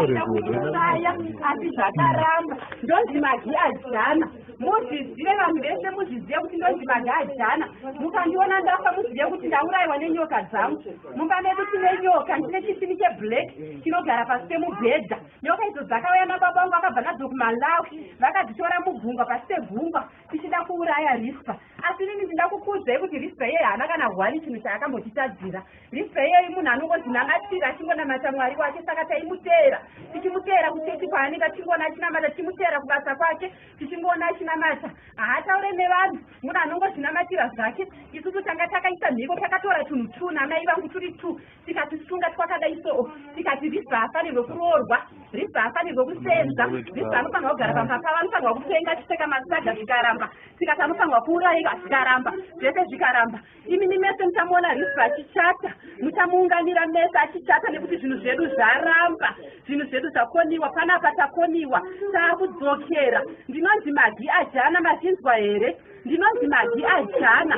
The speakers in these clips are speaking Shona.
kuuraya asi zvakaramba ndonzi magi ajana muzvizive vanhu vese muzvizive kuti ndonzi magi ajana mukandiona ndafa muzive kuti ndaurayiwa nenyoka dzangu mumba medu tine nyoka ndine chisini cheblack chinogara pasi pemubhedha nyoka idzo dzakauya nababa vangu vakabva nadzo kumalawi vakadzitora mugungwa pasi pegungwa tichida kuuraya rispa asi inini ndinda kukudzai kuti rispa iyeyi haana kana hwani chinhu chaakambotitadzira rispa iyeyi munhu anongodzinamatira achingonamata mwari wake saka taimuteera tichimuteera kutesi kwaanenge tichingoona achinamata tichimuteera kubasa kwake tichingoona achinamata haataure nevanhu munhu anongodzinamatira zvake isusu tanga takaisa mhiko takatora tunhu tuna amai vangu turi tu tikatisunga twakadai so tikati rispa afanirwe kuroorwa rispa afanirwe kusenza rispa anofanirwa kugara pamba pavo anofanirwa kupenga achipfeka masaga zvikaramba tikati anofanirwa kuurayiwa zvikaramba zvese zvikaramba imini mese muchamuona rispa achichata muchamuunganira mese achichata nekuti zvinhu zvedu zvaramba zvinhu zvedu zvakoniwa panapa takoniwa taakudzokera ndinonzi magi ajana machinzwa here ndinonzi magi ajana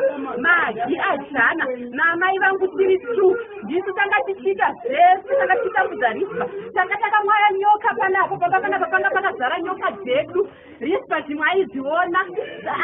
naamai vangu tiri tu ndisu tanga tichiita zvese tanga tichitambudza rispa tanga takamwaya nyoka panapo panapa panga pakazara nyoka dzedu rispa dzimwe aidziona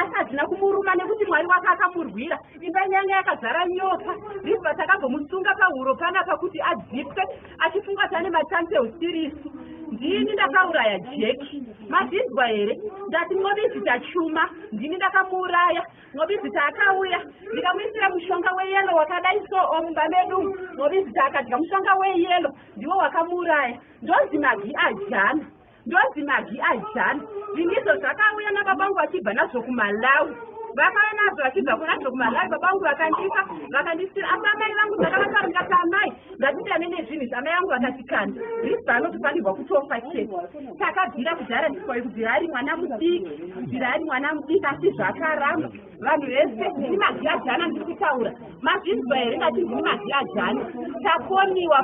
asi hadzina kumuruma nekuti mwari wake akamurwira imba nyanga yakazara nyoka rispa takabvomusunga pahuro panapa kuti adzipwe achifunga tane matanze usirisu ndini ndakauraya jeki mazvinzwa here ndati mobizita chuma ndini ndakamuuraya mobizita akauya ndikamuisira mushonga weyelo wakadai so omumba medu mobizita akadya mushonga weyelo ndiwo wakamuuraya ndonzi magi ajana zvindizvo zvakauya nababangu vachibva nazvo kumalawi vakauya nazvo vachibva kunazvo kumalawi babangu vakandipa vakandisira asi amai vangu dzakavataura ndikati amai ngatitane nezvinhu zvamai vangu vakatikanda rispa anotofanirwa kutofa chete takabvira kudhara ndiswai kubvira ari mwana mudiki asi zvakaramba vanhu vese ndini magi ajana ndiri kutaura mazvinzwa here ngati ndini magi ajana takoniwa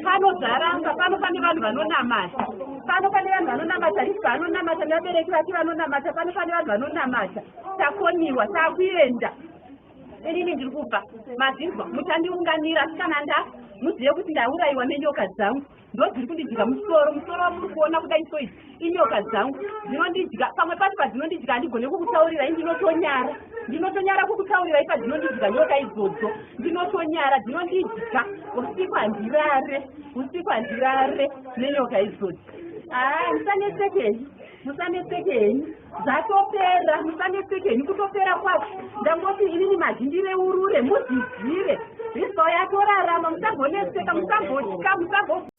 pano zvaramba pano pane vanhu vanonamata rispa anonamata nevabereki vake vanonamata pano pane vanhu vanonamata takoniwa takuenda inini ndiri kubva mazvinzwa muchandiunganira asi kana ndafa muzive kuti ndaurayiwa nenyoka dzangu ndozviri kundidya musoro wamuri kuona kudai so idzi inyoka dzangu dzinondidya pamwe pacho padzinondidya handigone kukutaurirai ndinotonyara kukutaurirai padzinondidya nyoka idzodzo ndinotonyara dzinondidya usiku handirare nenyoka idzodzo musanetsekeni zvatopera musanetsekeni kutopera kwacho ndangoti inini magi ndireurure mudzidzire rispa yatorarama musamboneseka musambotya